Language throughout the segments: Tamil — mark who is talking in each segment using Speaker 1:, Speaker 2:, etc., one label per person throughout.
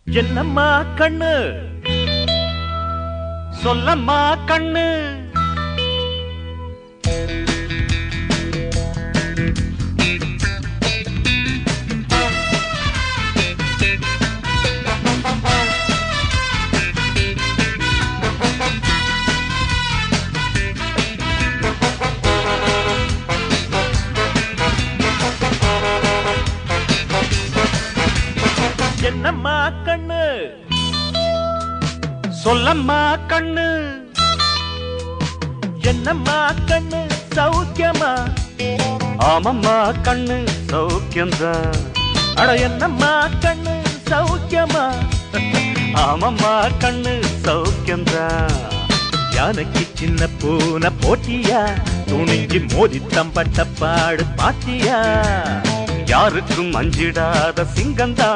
Speaker 1: என்னம்மா கண்ணு சொல்லம்மா கண்ணு என்னம்மா கண்ணு சொல்லம்மா கண்ணு என்னம்மா கண்ணு சௌக்கியமா ஆமம்மா கண்ணு சௌக்கியம்தான் அட என்னம்மா கண்ணு சௌக்கியமா ஆமம்மா கண்ணு சௌக்கியம்தான் யானைக்கு சின்ன பூனை போட்டியா துணிஞ்சு மோதி தம்பட்ட பாடு பாத்தியா யாருக்கும் அஞ்சிடாத சிங்கந்தா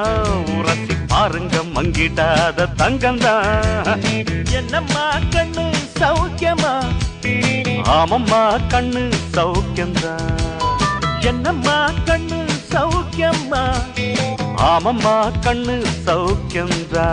Speaker 1: உரசி பாருங்க மங்கிடாத தங்கந்தா என்னம்மா கண்ணு சௌக்கியமா ஆமம்மா கண்ணு சௌக்கியந்தா என்னம்மா கண்ணு சௌக்கியமா ஆமம்மா கண்ணு சௌக்கியந்தா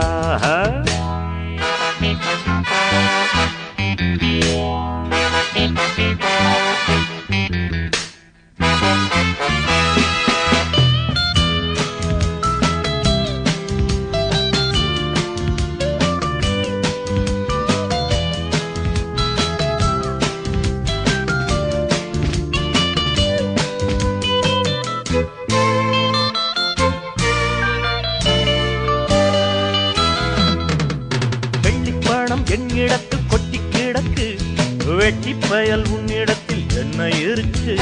Speaker 1: என்னிடத்து கொட்டி கிடக்கு வெட்டி பயல் உன்னிடத்தில் என்ன இருக்கு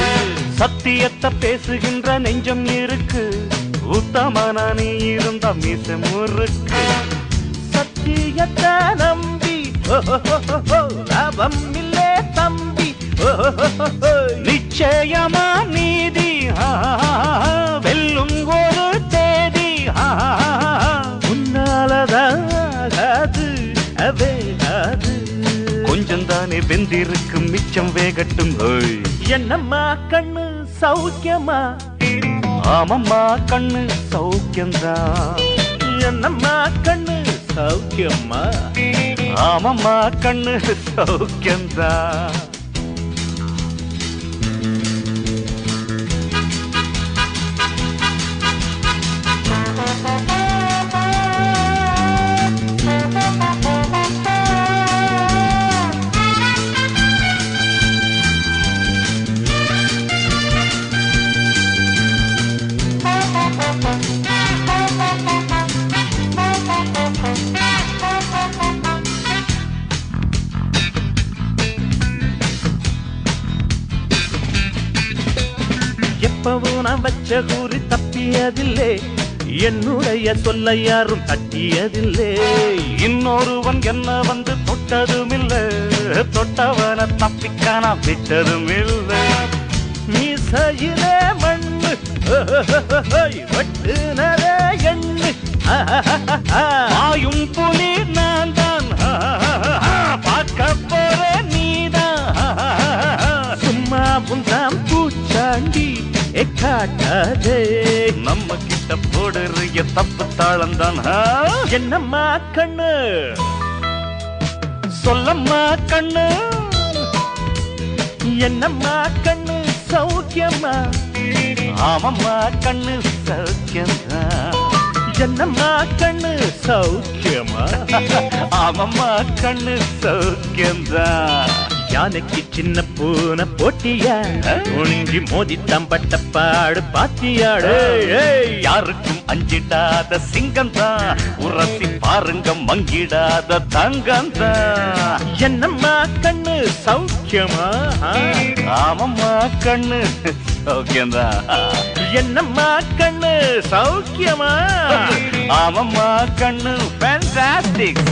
Speaker 1: சத்தியத்தை பேசுகின்ற நெஞ்சம் இருக்கு உத்தமனா நீ இருந்த மீச முறுக்கு சத்தியத்தை நம்பி லாபம் இல்லே தம்பி நிச்சயமா நீதி வெல்லும் ஒரு தேதி உன்னாலதான் கொஞ்சம் தானே வெந்திருக்கும் மிச்சம் வேகட்டும் என்னம்மா கண்ணு சௌக்கியமா ஆமம்மா கண்ணு சௌக்கியம்தான் என்னம்மா கண்ணு சௌக்கியமா ஆமம்மா கண்ணு சௌக்கியம்தான் எப்பவும் நான் வச்ச கூறி தப்பியதில்லை என்னுடைய சொல்ல யாரும் தட்டியதில்லை இன்னொருவன் என்ன வந்து தொட்டதும் இல்லை தொட்டவன தப்பிக்கான விட்டதும் இல்லை மீசையிலே மண்ணு வெட்டுனதே எண்ணு ஆயும் புலி நான் தான் பார்க்க போற நீதான் சும்மா புந்தாம் பூச்சாண்டி காட்டாதே நம்ம கிட்ட போடுறிய தப்பு தாளம் தான் என்னம்மா கண்ணு சொல்லம்மா கண்ணு என்னம்மா கண்ணு சௌக்கியமா ஆமம்மா கண்ணு சௌக்கியமா என்னம்மா கண்ணு சௌக்கியமா ஆமம்மா கண்ணு சௌக்கியம்தா யானைக்கு சின்ன பூனை போட்டியா துணிஞ்சி மோதி தம்பட்ட பாடு பாத்தியாடு யாருக்கும் அஞ்சிடாத சிங்கந்தா உரசி பாருங்க மங்கிடாத தங்கந்தா என்னம்மா கண்ணு சௌக்கியமா ஆமம்மா கண்ணு சௌக்கியந்தா என்னம்மா கண்ணு சௌக்கியமா ஆமம்மா கண்ணு ஃபேண்டாஸ்டிக்